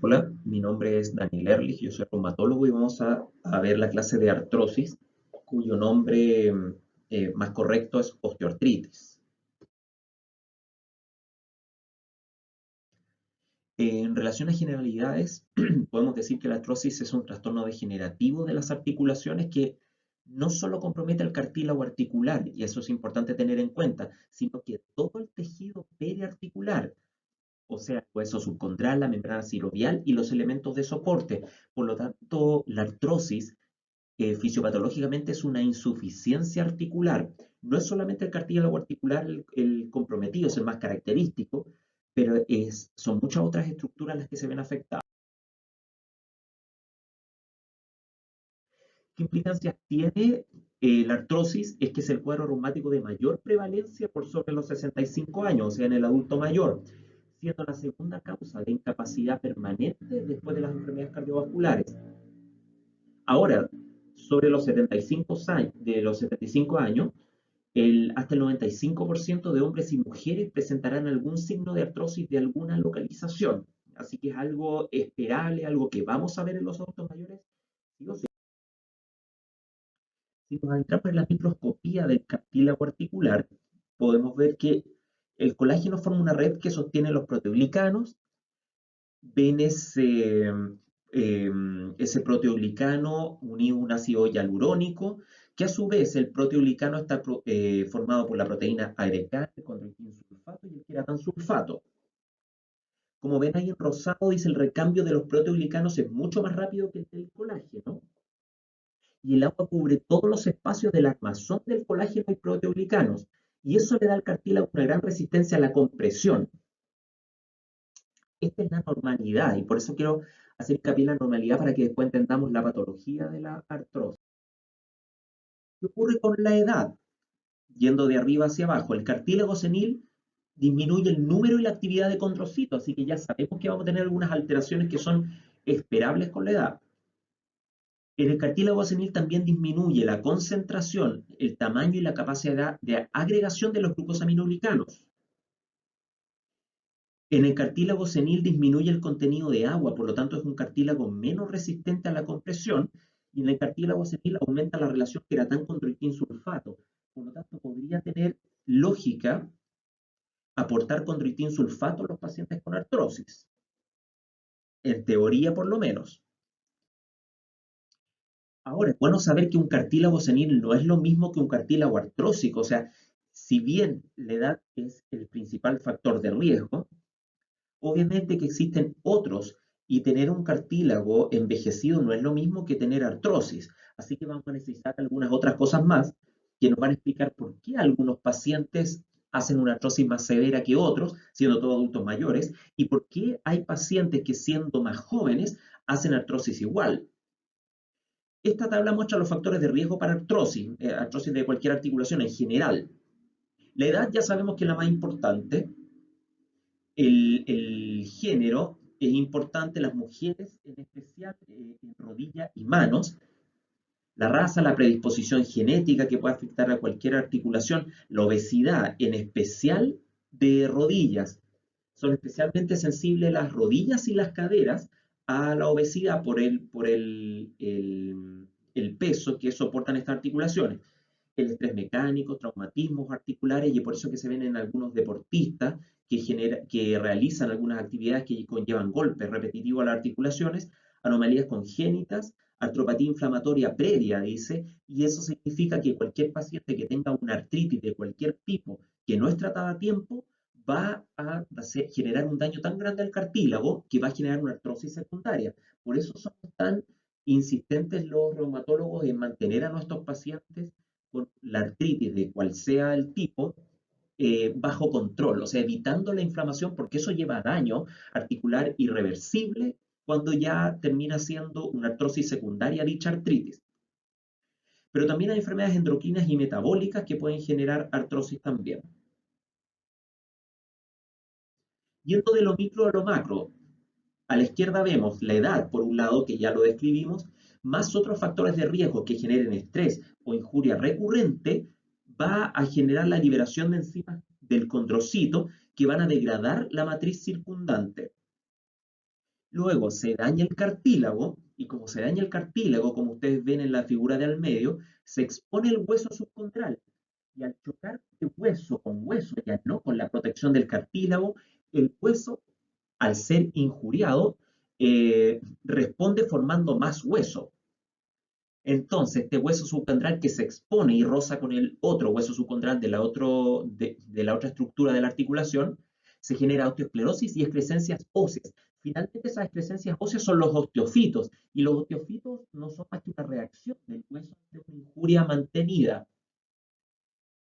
Hola, mi nombre es Daniel Erlich, yo soy reumatólogo y vamos a ver la clase de artrosis, cuyo nombre más correcto es osteoartritis. En relación a generalidades, podemos decir que la artrosis es un trastorno degenerativo de las articulaciones que no solo compromete el cartílago articular, y eso es importante tener en cuenta, sino que todo el tejido periarticular, o sea, el hueso subcondral, la membrana sinovial y los elementos de soporte. Por lo tanto, la artrosis fisiopatológicamente es una insuficiencia articular. No es solamente el cartílago articular el comprometido, es el más característico, pero son muchas otras estructuras las que se ven afectadas. ¿Qué implicancias tiene la artrosis? Es que es el cuadro reumático de mayor prevalencia por sobre los 65 años, o sea, en el adulto mayor, siendo la segunda causa de incapacidad permanente después de las enfermedades cardiovasculares. Ahora, sobre los 75 años, de los 75 años, hasta el 95% de hombres y mujeres presentarán algún signo de artrosis de alguna localización. Así que es algo esperable, algo que vamos a ver en los adultos mayores, sí o sí. Si nos adentramos en la microscopía del cartílago articular, podemos ver que el colágeno forma una red que sostiene los proteoglicanos. Ven ese proteoglicano unido a un ácido hialurónico, que a su vez el proteoglicano está formado por la proteína agregada, el condroitin sulfato y el queratan sulfato. Como ven ahí en rosado, dice el recambio de los proteoglicanos es mucho más rápido que el del colágeno, y el agua cubre todos los espacios del armazón del colágeno y proteoglicanos, y eso le da al cartílago una gran resistencia a la compresión. Esta es la normalidad y por eso quiero hacer hincapié en la normalidad para que después entendamos la patología de la artrosis. ¿Qué ocurre con la edad? Yendo de arriba hacia abajo, el cartílago senil disminuye el número y la actividad de condrocitos, así que ya sabemos que vamos a tener algunas alteraciones que son esperables con la edad. En el cartílago senil también disminuye la concentración, el tamaño y la capacidad de agregación de los glucosaminoglicanos. En el cartílago senil disminuye el contenido de agua, por lo tanto es un cartílago menos resistente a la compresión, y en el cartílago senil aumenta la relación queratán-condroitin sulfato. Por lo tanto, podría tener lógica aportar condroitin sulfato a los pacientes con artrosis, en teoría por lo menos. Ahora, es bueno saber que un cartílago senil no es lo mismo que un cartílago artrósico, o sea, si bien la edad es el principal factor de riesgo, obviamente que existen otros y tener un cartílago envejecido no es lo mismo que tener artrosis. Así que vamos a necesitar algunas otras cosas más que nos van a explicar por qué algunos pacientes hacen una artrosis más severa que otros, siendo todos adultos mayores, y por qué hay pacientes que siendo más jóvenes hacen artrosis igual. Esta tabla muestra los factores de riesgo para artrosis de cualquier articulación en general. La edad ya sabemos que es la más importante, el género es importante, las mujeres en especial en rodilla y manos, la raza, la predisposición genética que puede afectar a cualquier articulación, la obesidad, en especial de rodillas. Son especialmente sensibles las rodillas y las caderas a la obesidad por el peso que soportan estas articulaciones, el estrés mecánico, traumatismos articulares, y por eso que se ven en algunos deportistas que realizan algunas actividades que conllevan golpes repetitivos a las articulaciones, anomalías congénitas, artropatía inflamatoria previa, dice, y eso significa que cualquier paciente que tenga una artritis de cualquier tipo que no es tratada a tiempo, va a generar un daño tan grande al cartílago que va a generar una artrosis secundaria. Por eso son tan insistentes los reumatólogos en mantener a nuestros pacientes con la artritis de cual sea el tipo, bajo control, o sea, evitando la inflamación, porque eso lleva a daño articular irreversible cuando ya termina siendo una artrosis secundaria a dicha artritis. Pero también hay enfermedades endocrinas y metabólicas que pueden generar artrosis también. Yendo de lo micro a lo macro, a la izquierda vemos la edad, por un lado, que ya lo describimos, más otros factores de riesgo que generen estrés o injuria recurrente, va a generar la liberación de enzimas del condrocito que van a degradar la matriz circundante. Luego se daña el cartílago, y como se daña el cartílago, como ustedes ven en la figura de al medio, se expone el hueso subcondral. Y al chocar de hueso con hueso, ya no con la protección del cartílago, el hueso, al ser injuriado, responde formando más hueso. Entonces, este hueso subcondral que se expone y roza con el otro hueso subcondral de la otra estructura de la articulación, se genera osteoesclerosis y excrescencias óseas. Finalmente, esas excrescencias óseas son los osteofitos, y los osteofitos no son más que una reacción del hueso ante una injuria mantenida.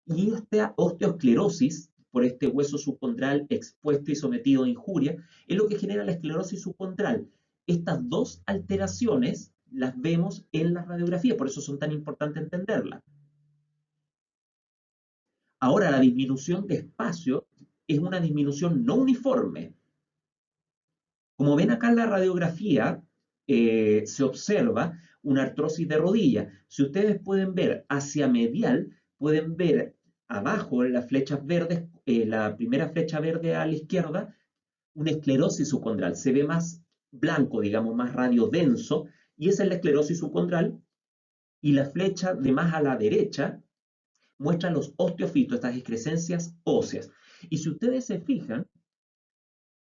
Y esta osteoesclerosis, por este hueso subcondral expuesto y sometido a injuria, es lo que genera la esclerosis subcondral. Estas dos alteraciones las vemos en la radiografía, por eso son tan importantes entenderlas. Ahora, la disminución de espacio es una disminución no uniforme. Como ven acá en la radiografía, se observa una artrosis de rodilla. Si ustedes pueden ver hacia medial, pueden ver abajo en las flechas verdes, la primera flecha verde a la izquierda, una esclerosis subcondral. Se ve más blanco, digamos, más radiodenso, y esa es la esclerosis subcondral. Y la flecha de más a la derecha muestra los osteofitos, estas excrescencias óseas. Y si ustedes se fijan,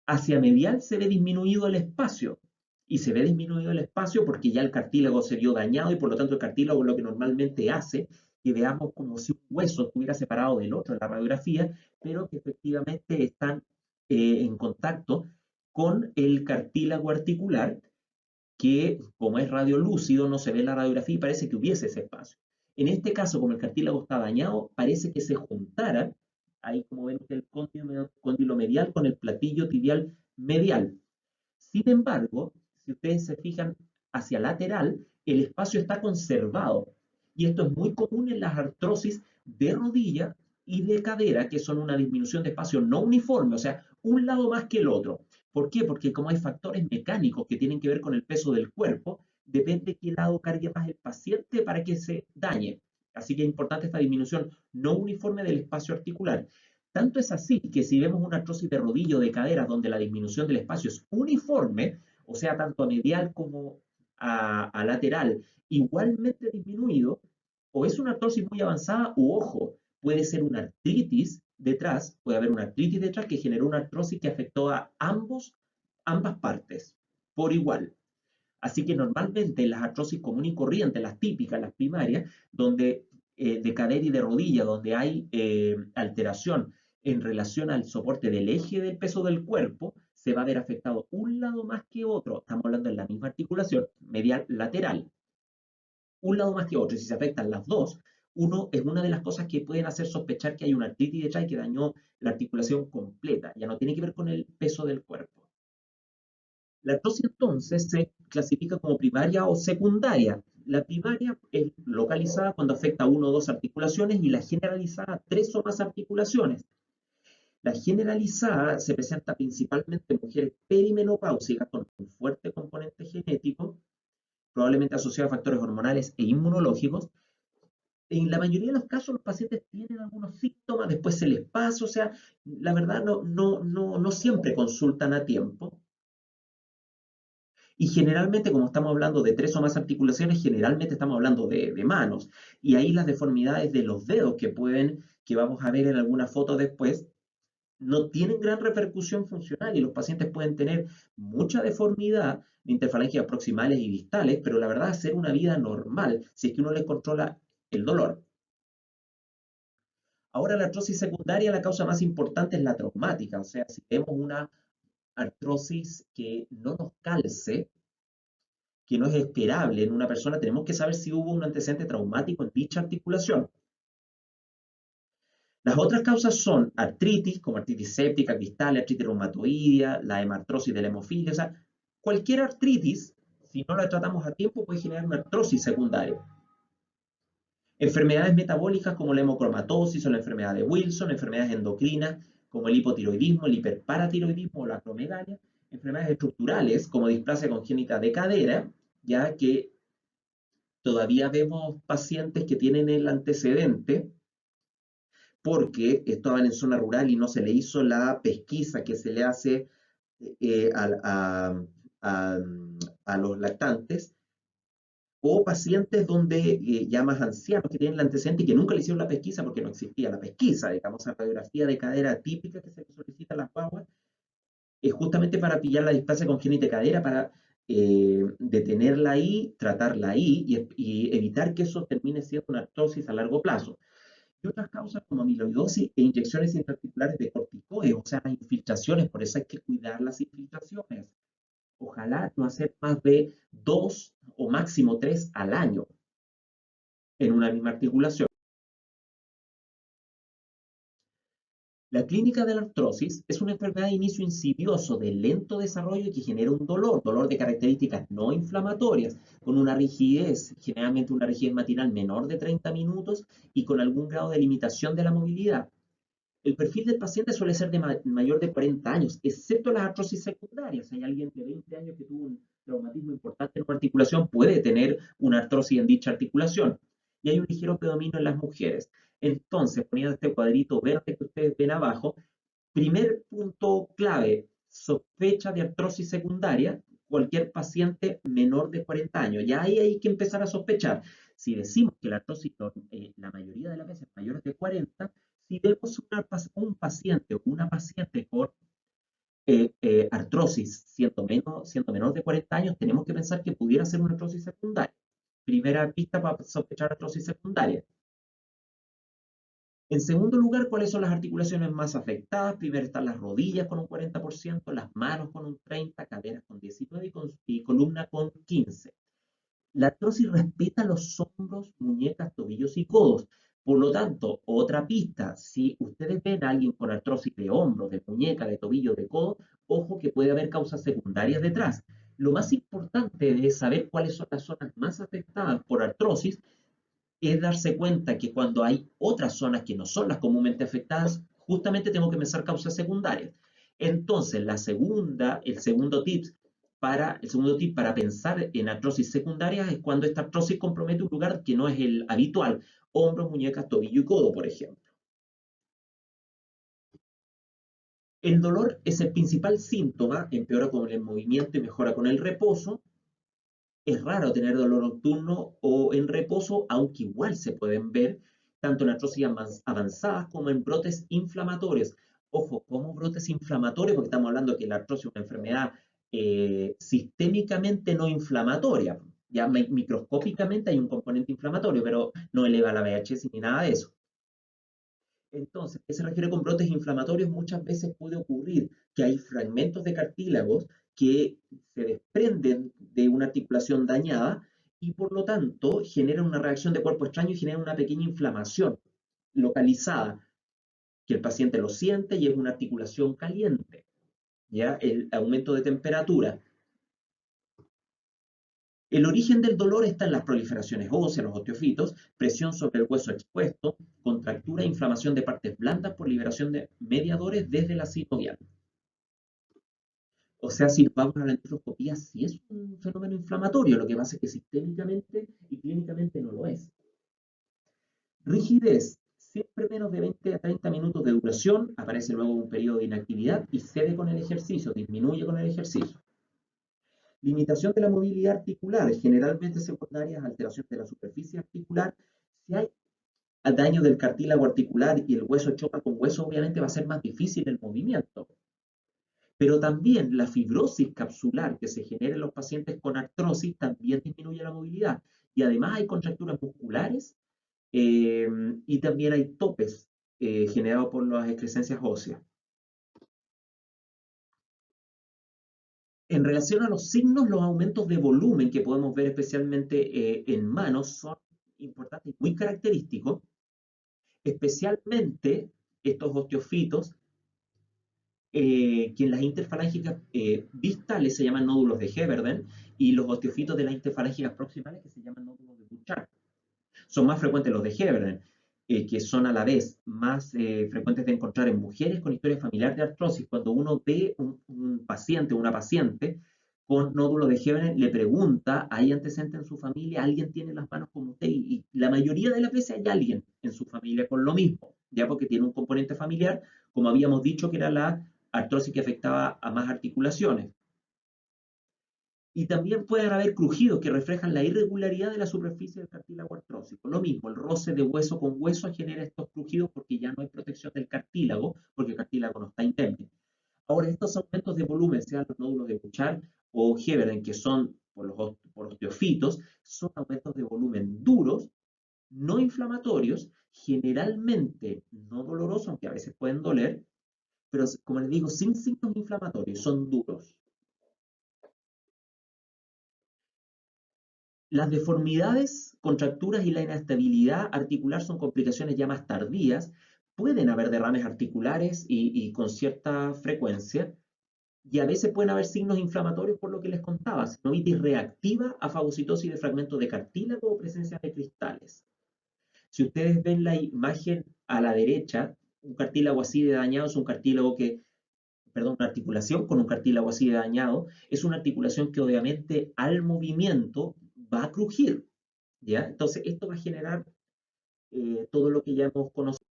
hacia medial se ve disminuido el espacio. Y se ve disminuido el espacio porque ya el cartílago se vio dañado y por lo tanto el cartílago lo que normalmente hace que veamos como si un hueso estuviera separado del otro en la radiografía, pero que efectivamente están en contacto con el cartílago articular, que como es radiolúcido no se ve en la radiografía y parece que hubiese ese espacio. En este caso, como el cartílago está dañado, parece que se juntara, ahí como ven el cóndilo medial con el platillo tibial medial. Sin embargo, si ustedes se fijan hacia lateral, el espacio está conservado. Y esto es muy común en las artrosis de rodilla y de cadera, que son una disminución de espacio no uniforme, o sea, un lado más que el otro. ¿Por qué? Porque como hay factores mecánicos que tienen que ver con el peso del cuerpo, depende qué lado cargue más el paciente para que se dañe. Así que es importante esta disminución no uniforme del espacio articular. Tanto es así que si vemos una artrosis de rodillo o de cadera donde la disminución del espacio es uniforme, o sea, tanto a medial como a lateral, igualmente disminuido, o es una artrosis muy avanzada, o ojo, puede ser una artritis detrás, puede haber una artritis detrás que generó una artrosis que afectó a ambas partes por igual. Así que normalmente las artrosis común y corriente, las típicas, las primarias, donde de cadera y de rodilla, donde hay alteración en relación al soporte del eje del peso del cuerpo, se va a ver afectado un lado más que otro. Estamos hablando de la misma articulación medial lateral, un lado más que otro. Y si se afectan las dos, uno es una de las cosas que pueden hacer sospechar que hay una artritis detrás y que dañó la articulación completa. Ya no tiene que ver con el peso del cuerpo. La artrosis entonces se clasifica como primaria o secundaria. La primaria es localizada cuando afecta a una o dos articulaciones y la generalizada a tres o más articulaciones. La generalizada se presenta principalmente en mujeres perimenopáusicas con un fuerte componente genético, probablemente asociado a factores hormonales e inmunológicos. En la mayoría de los casos los pacientes tienen algunos síntomas, después se les pasa, o sea, la verdad no siempre consultan a tiempo. Y generalmente, como estamos hablando de tres o más articulaciones, generalmente estamos hablando de manos. Y ahí las deformidades de los dedos que vamos a ver en alguna foto después, no tienen gran repercusión funcional y los pacientes pueden tener mucha deformidad de interfalangias proximales y distales, pero la verdad hacer una vida normal si es que uno les controla el dolor. Ahora la artrosis secundaria, la causa más importante es la traumática, o sea, si tenemos una artrosis que no nos calce, que no es esperable en una persona, tenemos que saber si hubo un antecedente traumático en dicha articulación. Las otras causas son artritis, como artritis séptica, cristal, artritis reumatoidea, la hemartrosis de la hemofilia, o sea, cualquier artritis, si no la tratamos a tiempo, puede generar una artrosis secundaria. Enfermedades metabólicas como la hemocromatosis o la enfermedad de Wilson, enfermedades endocrinas como el hipotiroidismo, el hiperparatiroidismo o la acromegalia, enfermedades estructurales como displasia congénita de cadera, ya que todavía vemos pacientes que tienen el antecedente porque estaban en zona rural y no se le hizo la pesquisa que se le hace a, a, a los lactantes, o pacientes donde ya más ancianos que tienen el antecedente y que nunca le hicieron la pesquisa porque no existía la pesquisa, digamos, la radiografía de cadera típica que se le solicita a las guaguas, es justamente para pillar la displasia congénita de cadera, para detenerla ahí, tratarla ahí y evitar que eso termine siendo una artrosis a largo plazo. Y otras causas como amiloidosis e inyecciones intraarticulares de corticoides, o sea, las infiltraciones, por eso hay que cuidar las infiltraciones. Ojalá no hacer más de 2 o máximo 3 al año en una misma articulación. La clínica de la artrosis es una enfermedad de inicio insidioso, de lento desarrollo y que genera un dolor de características no inflamatorias, con una rigidez, generalmente una rigidez matinal menor de 30 minutos y con algún grado de limitación de la movilidad. El perfil del paciente suele ser de mayor de 40 años, excepto las artrosis secundarias. Si hay alguien de 20 años que tuvo un traumatismo importante en una articulación, puede tener una artrosis en dicha articulación. Y hay un ligero predominio en las mujeres. Entonces, poniendo este cuadrito verde que ustedes ven abajo, primer punto clave, sospecha de artrosis secundaria, cualquier paciente menor de 40 años. Ya ahí hay que empezar a sospechar. Si decimos que la artrosis, la mayoría de las veces mayores de 40, si vemos un paciente o una paciente con artrosis siendo menor de 40 años, tenemos que pensar que pudiera ser una artrosis secundaria. Primera pista para sospechar artrosis secundaria. En segundo lugar, ¿cuáles son las articulaciones más afectadas? Primero están las rodillas con un 40%, las manos con un 30%, caderas con 19% y columna con 15%. La artrosis respeta los hombros, muñecas, tobillos y codos. Por lo tanto, otra pista, si ustedes ven a alguien con artrosis de hombro, de muñeca, de tobillo, de codo, ojo que puede haber causas secundarias detrás. Lo más importante de saber cuáles son las zonas más afectadas por artrosis es darse cuenta que cuando hay otras zonas que no son las comúnmente afectadas, justamente tengo que pensar causas secundarias. Entonces, el segundo tip para pensar en artrosis secundaria es cuando esta artrosis compromete un lugar que no es el habitual, hombros, muñecas, tobillo y codo, por ejemplo. El dolor es el principal síntoma, empeora con el movimiento y mejora con el reposo. Es raro tener dolor nocturno o en reposo, aunque igual se pueden ver tanto en artrosis avanzadas como en brotes inflamatorios. Ojo, como brotes inflamatorios, porque estamos hablando de que la artrosis es una enfermedad sistémicamente no inflamatoria. Ya microscópicamente hay un componente inflamatorio, pero no eleva la VHS ni nada de eso. Entonces, ¿qué se refiere con brotes inflamatorios? Muchas veces puede ocurrir que hay fragmentos de cartílagos que se desprenden de una articulación dañada y por lo tanto generan una reacción de cuerpo extraño y generan una pequeña inflamación localizada, que el paciente lo siente y es una articulación caliente, ¿ya? El aumento de temperatura. El origen del dolor está en las proliferaciones óseas, los osteofitos, presión sobre el hueso expuesto, contractura e inflamación de partes blandas por liberación de mediadores desde la sinovial. O sea, si vamos a la nefroscopía, sí es un fenómeno inflamatorio, lo que pasa es que sistémicamente y clínicamente no lo es. Rigidez, siempre menos de 20 a 30 minutos de duración, aparece luego un periodo de inactividad y cede con el ejercicio, disminuye con el ejercicio. Limitación de la movilidad articular, generalmente secundarias a alteración de la superficie articular. Si hay daño del cartílago articular y el hueso choca con hueso, obviamente va a ser más difícil el movimiento. Pero también la fibrosis capsular que se genera en los pacientes con artrosis también disminuye la movilidad. Y además hay contracturas musculares y también hay topes generados por las excrescencias óseas. En relación a los signos, los aumentos de volumen que podemos ver especialmente en manos son importantes y muy característicos, especialmente estos osteofitos que en las interfalángicas distales se llaman nódulos de Heberden y los osteofitos de las interfalángicas proximales que se llaman nódulos de Bouchard. Son más frecuentes los de Heberden, que son a la vez más frecuentes de encontrar en mujeres con historia familiar de artrosis. Cuando uno ve un paciente o una paciente con nódulo de Heberden, le pregunta, ¿hay antecedentes en su familia? ¿Alguien tiene las manos como usted? Y la mayoría de las veces hay alguien en su familia con lo mismo, ya porque tiene un componente familiar, como habíamos dicho, que era la artrosis que afectaba a más articulaciones. Y también pueden haber crujidos que reflejan la irregularidad de la superficie del cartílago artrósico. Lo mismo, el roce de hueso con hueso genera estos crujidos porque ya no hay protección del cartílago, porque el cartílago no está indemne. Ahora, estos aumentos de volumen, sean los nódulos de Bouchard o Heberden, que son por osteofitos, son aumentos de volumen duros, no inflamatorios, generalmente no dolorosos, aunque a veces pueden doler, pero como les digo, sin signos inflamatorios, son duros. Las deformidades, contracturas y la inestabilidad articular son complicaciones ya más tardías. Pueden haber derrames articulares y con cierta frecuencia, y a veces pueden haber signos inflamatorios por lo que les contaba, sinovitis reactiva a fagocitosis de fragmentos de cartílago o presencia de cristales. Si ustedes ven la imagen a la derecha, un cartílago así de dañado es un cartílago que, perdón, una articulación con un cartílago así de dañado, es una articulación que obviamente al movimiento va a crujir, ¿ya? Entonces esto va a generar todo lo que ya hemos conocido.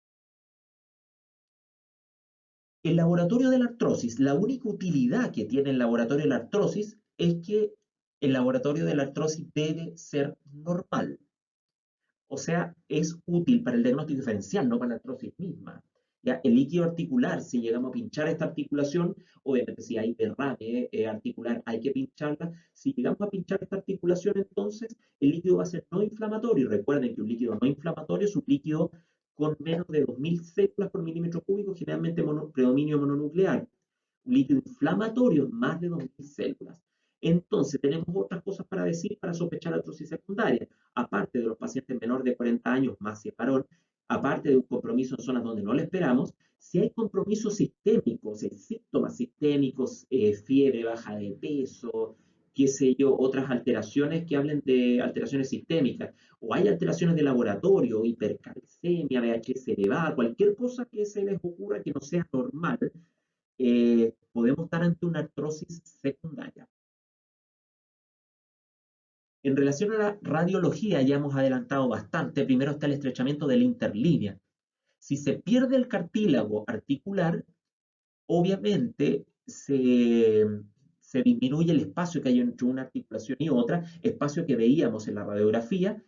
El laboratorio de la artrosis, la única utilidad que tiene el laboratorio de la artrosis es que el laboratorio de la artrosis debe ser normal. O sea, es útil para el diagnóstico diferencial, no para la artrosis misma. ¿Ya? El líquido articular, si llegamos a pinchar esta articulación, obviamente si hay derrame articular hay que pincharla. Si llegamos a pinchar esta articulación, entonces el líquido va a ser no inflamatorio. Y recuerden que un líquido no inflamatorio es un líquido con menos de 2000 células por milímetro cúbico, generalmente predominio mononuclear. Un líquido inflamatorio, más de 2000 células. Entonces, tenemos otras cosas para decir para sospechar artrosis secundaria. Aparte de los pacientes menores de 40 años, más si es varón, aparte de un compromiso en zonas donde no le esperamos, si hay compromisos sistémicos, síntomas sistémicos, fiebre, baja de peso, qué sé yo, otras alteraciones que hablen de alteraciones sistémicas, o hay alteraciones de laboratorio, hipercalcemia, VHS elevada, cualquier cosa que se les ocurra que no sea normal, podemos estar ante una artrosis secundaria. En relación a la radiología, ya hemos adelantado bastante. Primero está el estrechamiento de la interlínea. Si se pierde el cartílago articular, obviamente se disminuye el espacio que hay entre una articulación y otra, espacio que veíamos en la radiografía,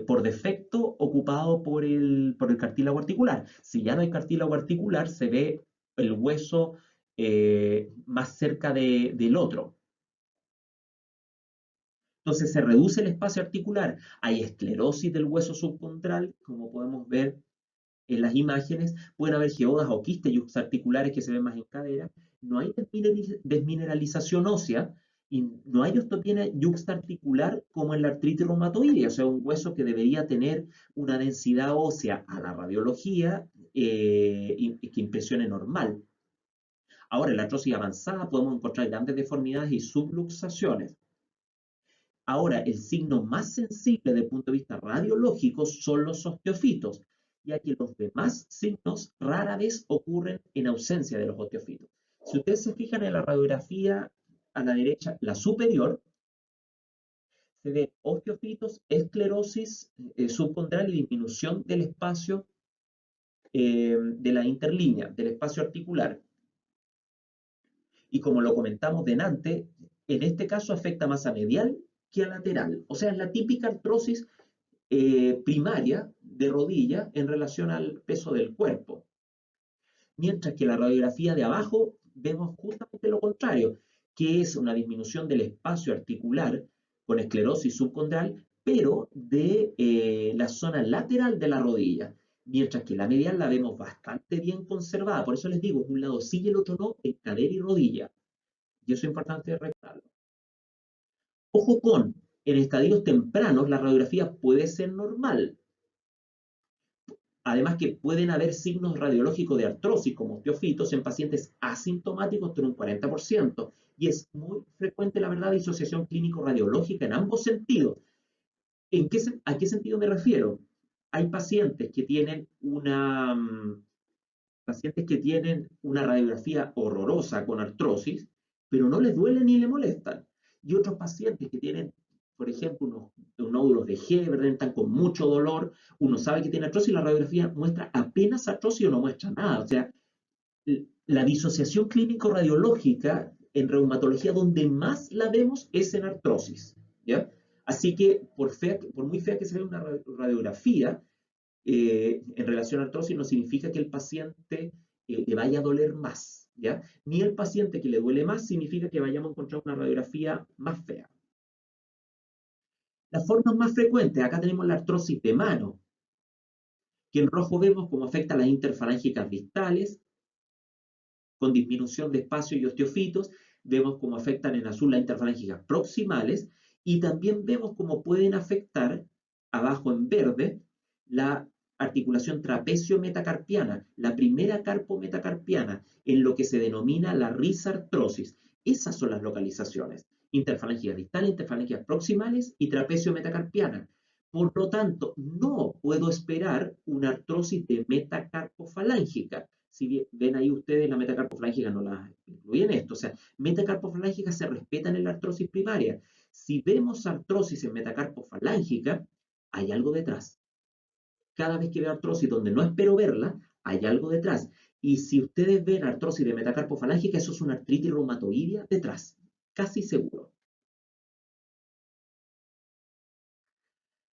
por defecto ocupado por el cartílago articular. Si ya no hay cartílago articular, se ve el hueso más cerca del otro. Entonces se reduce el espacio articular. Hay esclerosis del hueso subcondral, como podemos ver en las imágenes. Pueden haber geodas o quistes yuxarticulares que se ven más en cadera. No hay desmineralización ósea y no hay osteopenia yuxarticular como en la artritis reumatoidea, o sea, un hueso que debería tener una densidad ósea a la radiología y que impresione normal. Ahora, en la artrosis avanzada podemos encontrar grandes deformidades y subluxaciones. Ahora, el signo más sensible desde el punto de vista radiológico son los osteofitos, ya que los demás signos rara vez ocurren en ausencia de los osteofitos. Si ustedes se fijan en la radiografía a la derecha, la superior, se ve osteofitos, esclerosis subcondral y disminución del espacio de la interlínea, del espacio articular. Y como lo comentamos delante, en este caso afecta más a medial que a lateral. O sea, es la típica artrosis primaria de rodilla en relación al peso del cuerpo. Mientras que la radiografía de abajo vemos justamente lo contrario, que es una disminución del espacio articular con esclerosis subcondral, pero de la zona lateral de la rodilla. Mientras que la medial la vemos bastante bien conservada. Por eso les digo, un lado sí y el otro no, en cadera y rodilla. Y eso es importante recordarlo. Ojo con, en estadios tempranos la radiografía puede ser normal. Además que pueden haber signos radiológicos de artrosis como osteofitos en pacientes asintomáticos de un 40%. Y es muy frecuente, la verdad, disociación clínico-radiológica en ambos sentidos. ¿A qué sentido me refiero? Hay pacientes que tienen una radiografía horrorosa con artrosis, pero no les duele ni le molestan. Y otros pacientes que tienen, por ejemplo, unos nódulos de Heberden, están con mucho dolor, uno sabe que tiene artrosis y la radiografía muestra apenas artrosis o no muestra nada. O sea, la disociación clínico-radiológica en reumatología donde más la vemos es en artrosis, ¿ya? Así que por muy fea que se vea una radiografía, en relación a artrosis no significa que el paciente le vaya a doler más, ¿ya? Ni el paciente que le duele más significa que vayamos a encontrar una radiografía más fea. Las formas más frecuentes, acá tenemos la artrosis de mano, que en rojo vemos cómo afecta a las interfalángicas distales, con disminución de espacio y osteofitos, vemos cómo afectan en azul las interfalángicas proximales, y también vemos cómo pueden afectar, abajo en verde, la articulación trapecio-metacarpiana, la primera carpo-metacarpiana, en lo que se denomina la risartrosis. Esas son las localizaciones: interfalangías distales, interfalangías proximales y trapecio-metacarpiana. Por lo tanto, no puedo esperar una artrosis de metacarpofalángica. Si ven ahí ustedes, la metacarpofalángica no la incluyen esto. O sea, metacarpofalángica se respetan en la artrosis primaria. Si vemos artrosis en metacarpofalángica, hay algo detrás. Cada vez que veo artrosis donde no espero verla, hay algo detrás. Y si ustedes ven artrosis de metacarpofalángica, eso es una artritis reumatoidea detrás, casi seguro.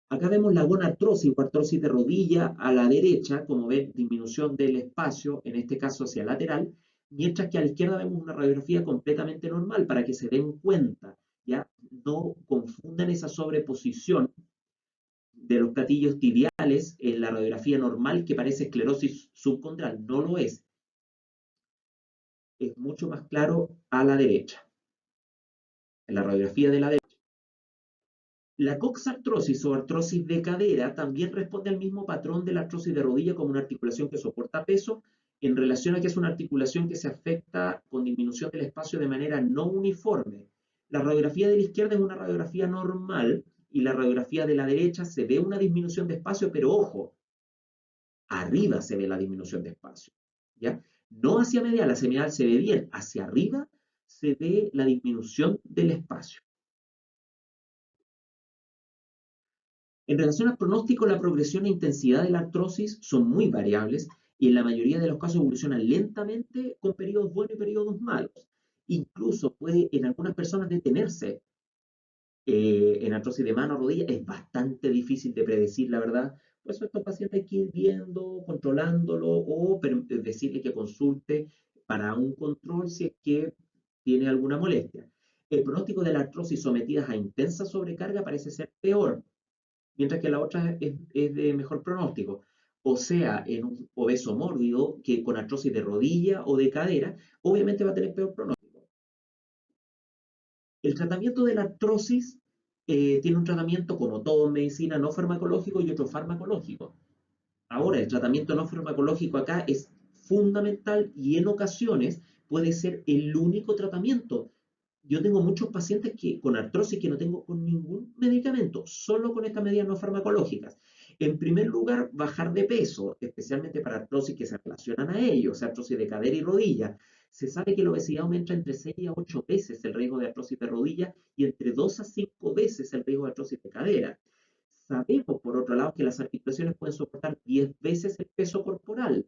Acá vemos la gonartrosis o artrosis de rodilla a la derecha, como ven, disminución del espacio, en este caso hacia lateral, mientras que a la izquierda vemos una radiografía completamente normal para que se den cuenta, ¿ya? No confundan esa sobreposición de los platillos tibiales en la radiografía normal que parece esclerosis subcondral. No lo es. Es mucho más claro a la derecha, en la radiografía de la derecha. La coxartrosis o artrosis de cadera también responde al mismo patrón de la artrosis de rodilla como una articulación que soporta peso, en relación a que es una articulación que se afecta con disminución del espacio de manera no uniforme. La radiografía de la izquierda es una radiografía normal y la radiografía de la derecha se ve una disminución de espacio, pero ojo, arriba se ve la disminución de espacio, ¿ya? No hacia medial se ve bien, hacia arriba se ve la disminución del espacio. En relación al pronóstico, la progresión e intensidad de la artrosis son muy variables y en la mayoría de los casos evolucionan lentamente con periodos buenos y periodos malos. Incluso puede en algunas personas detenerse en artrosis de mano o rodilla. Es bastante difícil de predecir, la verdad. Por eso estos pacientes hay que ir viendo, controlándolo o decirle que consulte para un control si es que tiene alguna molestia. El pronóstico de la artrosis sometidas a intensa sobrecarga parece ser peor, mientras que la otra es de mejor pronóstico. O sea, en un obeso mórbido que con artrosis de rodilla o de cadera, obviamente va a tener peor pronóstico. El tratamiento de la artrosis tiene un tratamiento, como todo en medicina, no farmacológico y otro farmacológico. Ahora, el tratamiento no farmacológico acá es fundamental y en ocasiones puede ser el único tratamiento. Yo tengo muchos pacientes con artrosis que no tengo con ningún medicamento, solo con estas medidas no farmacológicas. En primer lugar, bajar de peso, especialmente para artrosis que se relacionan a ello, o sea, artrosis de cadera y rodilla. Se sabe que la obesidad aumenta entre 6 a 8 veces el riesgo de artrosis de rodilla y entre 2 a 5 veces el riesgo de artrosis de cadera. Sabemos, por otro lado, que las articulaciones pueden soportar 10 veces el peso corporal.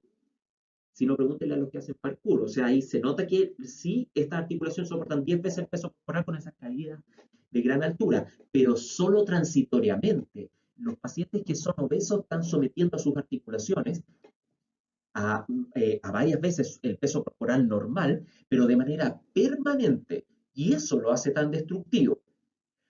Si no, pregúntenle a los que hacen parkour. O sea, ahí se nota que sí, estas articulaciones soportan 10 veces el peso corporal con esas caídas de gran altura, pero solo transitoriamente. Los pacientes que son obesos están sometiendo a sus articulaciones a varias veces el peso corporal normal, pero de manera permanente. Y eso lo hace tan destructivo.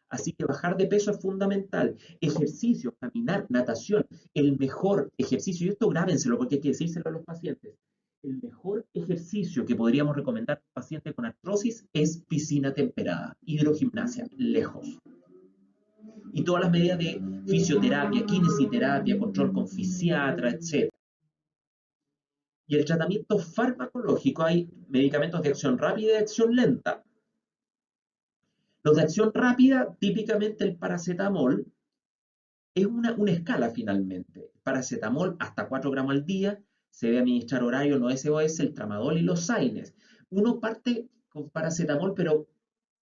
Así que bajar de peso es fundamental. Ejercicio, caminar, natación, el mejor ejercicio, y esto grábenselo porque hay que decírselo a los pacientes. El mejor ejercicio que podríamos recomendar a un paciente con artrosis es piscina temperada, hidrogimnasia, lejos. Y todas las medidas de fisioterapia, kinesiterapia, control con fisiatra, etc. Y el tratamiento farmacológico, hay medicamentos de acción rápida y de acción lenta. Los de acción rápida, típicamente el paracetamol, es una escala finalmente. Paracetamol hasta 4 gramos al día, se debe administrar horario, no SOS, el tramadol y los SAINES. Uno parte con paracetamol, pero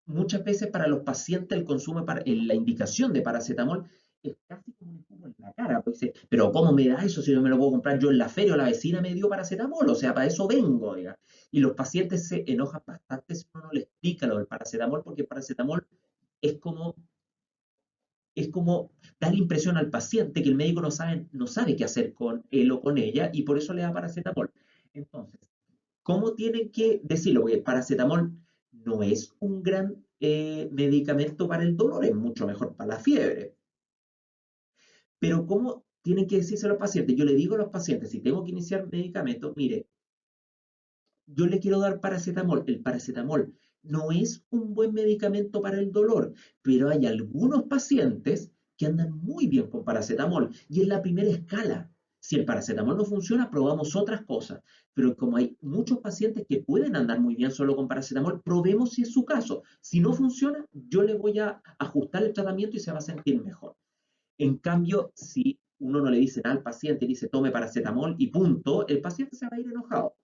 muchas veces para los pacientes el consumo, la indicación de paracetamol es casi como un escupo en la cara, pues dice, pero ¿cómo me da eso si no me lo puedo comprar yo en la feria o la vecina me dio paracetamol? O sea, para eso vengo, oiga. Y los pacientes se enojan bastante si uno no les explica lo del paracetamol, porque el paracetamol es como, es como dar la impresión al paciente que el médico no sabe qué hacer con él o con ella y por eso le da paracetamol. Entonces, ¿cómo tienen que decirlo? Porque el paracetamol no es un gran medicamento para el dolor, es mucho mejor para la fiebre. Pero ¿cómo tienen que decirse a los pacientes? Yo le digo a los pacientes, si tengo que iniciar medicamentos, mire, yo le quiero dar paracetamol. El paracetamol no es un buen medicamento para el dolor, pero hay algunos pacientes que andan muy bien con paracetamol y es la primera escala. Si el paracetamol no funciona, probamos otras cosas. Pero como hay muchos pacientes que pueden andar muy bien solo con paracetamol, probemos si es su caso. Si no funciona, yo le voy a ajustar el tratamiento y se va a sentir mejor. En cambio, si uno no le dice nada al paciente, dice tome paracetamol y punto, el paciente se va a ir enojado.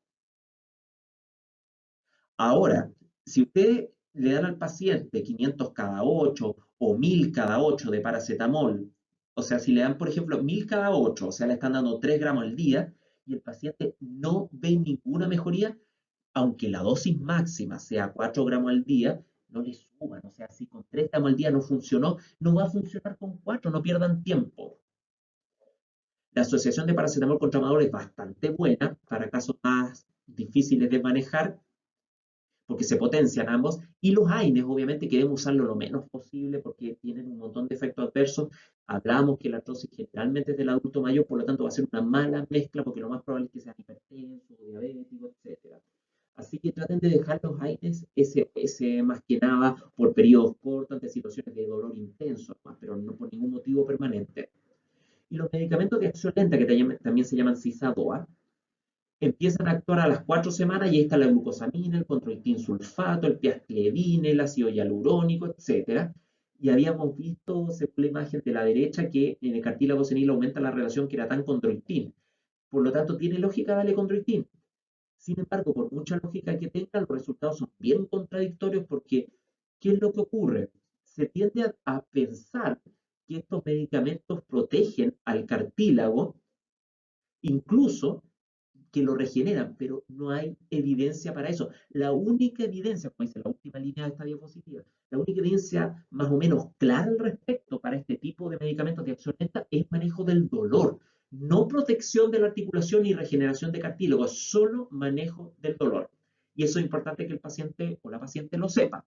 Ahora, si usted le dan al paciente 500 cada 8 o 1000 cada 8 de paracetamol, o sea, si le dan, por ejemplo, 1000 cada 8, o sea, le están dando 3 gramos al día y el paciente no ve ninguna mejoría, aunque la dosis máxima sea 4 gramos al día, no le suban. O sea, si con 3 gramos al día no funcionó, no va a funcionar con 4, no pierdan tiempo. La asociación de paracetamol con tramadol es bastante buena para casos más difíciles de manejar porque se potencian ambos, y los AINES, obviamente, queremos usarlo lo menos posible porque tienen un montón de efectos adversos. Hablamos que la artrosis generalmente es del adulto mayor, por lo tanto va a ser una mala mezcla porque lo más probable es que sea hipertenso, diabético, etcétera. Así que traten de dejar los AINES ese más que nada por periodos cortos ante situaciones de dolor intenso, pero no por ningún motivo permanente. Y los medicamentos de acción lenta, que también se llaman CISADOA, empiezan a actuar a las 4 semanas y ahí está la glucosamina, el controitin sulfato, el piascledine, el ácido hialurónico, etcétera. Y habíamos visto, según la imagen de la derecha, que en el cartílago senil aumenta la relación que era tan chondroitin. Por lo tanto, tiene lógica darle chondroitin. Sin embargo, por mucha lógica que tenga, los resultados son bien contradictorios porque, ¿qué es lo que ocurre? Se tiende a pensar que estos medicamentos protegen al cartílago, incluso que lo regeneran, pero no hay evidencia para eso. La única evidencia, como dice la última línea de esta diapositiva, la única evidencia más o menos clara al respecto para este tipo de medicamentos de acción lenta es manejo del dolor, no protección de la articulación ni regeneración de cartílago, solo manejo del dolor. Y eso es importante que el paciente o la paciente lo sepa.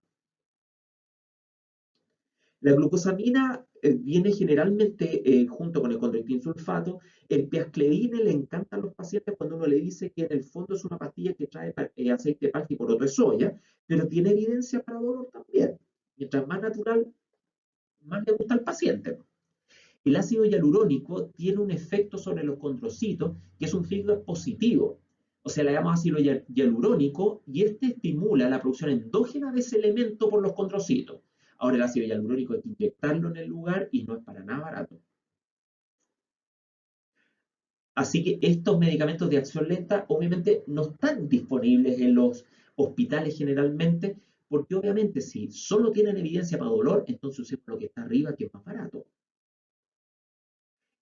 La glucosamina viene generalmente junto con el condroitin sulfato. El piascledine le encanta a los pacientes cuando uno le dice que en el fondo es una pastilla que trae aceite de palta y poroto de soya, pero tiene evidencia para dolor también. Mientras más natural, más le gusta al paciente. El ácido hialurónico tiene un efecto sobre los condrocitos que es un feedback positivo. O sea, le llamamos ácido hialurónico y este estimula la producción endógena de ese elemento por los condrocitos. Ahora, el ácido hialurónico hay que inyectarlo en el lugar y no es para nada barato. Así que estos medicamentos de acción lenta obviamente no están disponibles en los hospitales generalmente, porque obviamente si solo tienen evidencia para dolor, entonces usemos lo que está arriba, que es más barato.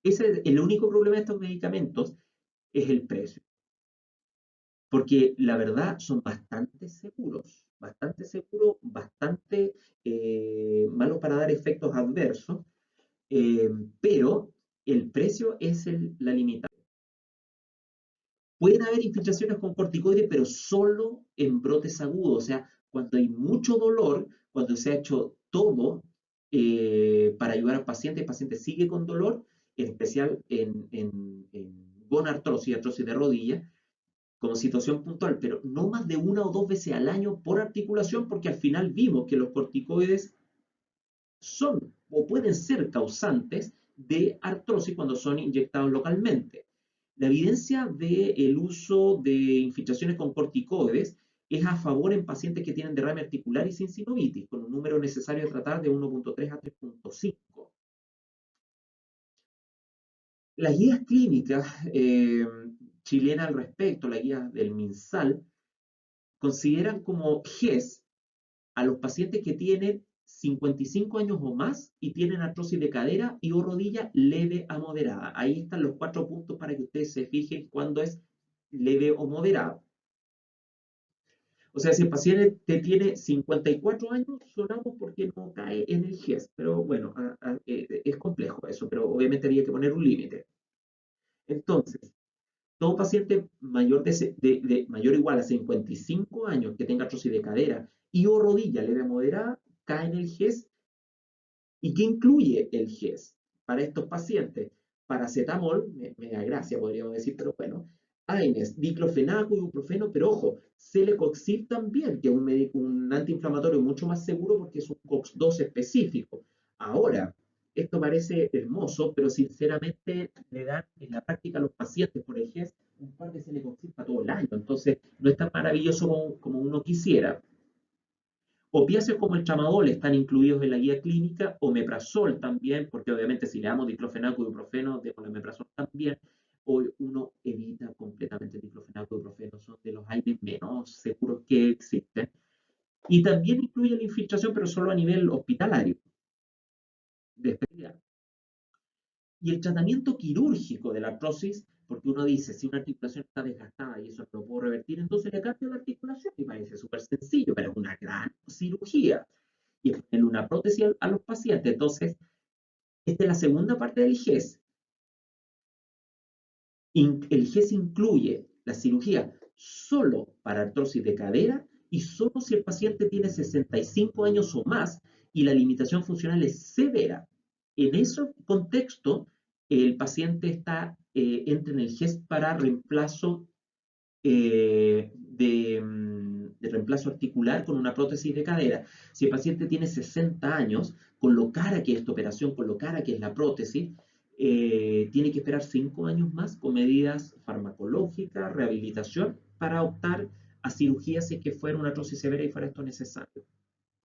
Ese es el único problema de estos medicamentos, es el precio. Porque la verdad son bastante seguros, bastante malos para dar efectos adversos, eh, pero el precio es la limitante. Pueden haber infiltraciones con corticoides, pero solo en brotes agudos, o sea, cuando hay mucho dolor, cuando se ha hecho todo para ayudar al paciente, el paciente sigue con dolor, en especial en gonartrosis, artrosis de rodilla, como situación puntual, pero no más de 1 o 2 veces al año por articulación, porque al final vimos que los corticoides son o pueden ser causantes de artrosis cuando son inyectados localmente. La evidencia del uso de infiltraciones con corticoides es a favor en pacientes que tienen derrame articular y sin sinovitis, con un número necesario a tratar de 1.3 a 3.5. Las guías clínicas chilenas al respecto, la guía del MinSal, consideran como GES a los pacientes que tienen 55 años o más y tienen artrosis de cadera y o rodilla leve a moderada. Ahí están los 4 puntos para que ustedes se fijen cuándo es leve o moderado. O sea, si el paciente tiene 54 años, sonamos porque no cae en el GES. Pero bueno, es complejo eso, pero obviamente había que poner un límite. Entonces, todo paciente mayor, mayor o igual a 55 años que tenga artrosis de cadera y o rodilla leve a moderada cae en el GES. ¿Y qué incluye el GES para estos pacientes? Paracetamol, me da gracia, podríamos decir, pero bueno. AINES, diclofenaco, ibuprofeno, pero ojo, Celecoxib también, que es un antiinflamatorio mucho más seguro porque es un COX-2 específico. Ahora, esto parece hermoso, pero sinceramente le dan en la práctica a los pacientes por el GES un par de Celecoxib para todo el año. Entonces, no es tan maravilloso como uno quisiera. Opiáceos como el tramadol están incluidos en la guía clínica, omeprazol también, porque obviamente si le damos diclofenaco y ibuprofeno, demos omeprazol también. Hoy uno evita completamente el diclofenaco y ibuprofeno, son de los aires menos seguros que existen. Y también incluye la infiltración, pero solo a nivel hospitalario, de especialidad. Y el tratamiento quirúrgico de la artrosis, porque uno dice, si una articulación está desgastada y eso no lo puedo revertir, entonces le cambio la articulación y parece súper sencillo, pero es una gran cirugía y ponerle una prótesis a los pacientes. Entonces, esta es la segunda parte del GES. El GES incluye la cirugía solo para artrosis de cadera y solo si el paciente tiene 65 años o más y la limitación funcional es severa. En ese contexto, el paciente entra en el GES para reemplazo de reemplazo articular con una prótesis de cadera. Si el paciente tiene 60 años, con lo cara que es esta operación, con lo cara que es la prótesis, tiene que esperar 5 años más con medidas farmacológicas, rehabilitación, para optar a cirugía si es que fuera una artrosis severa y fuera esto necesario.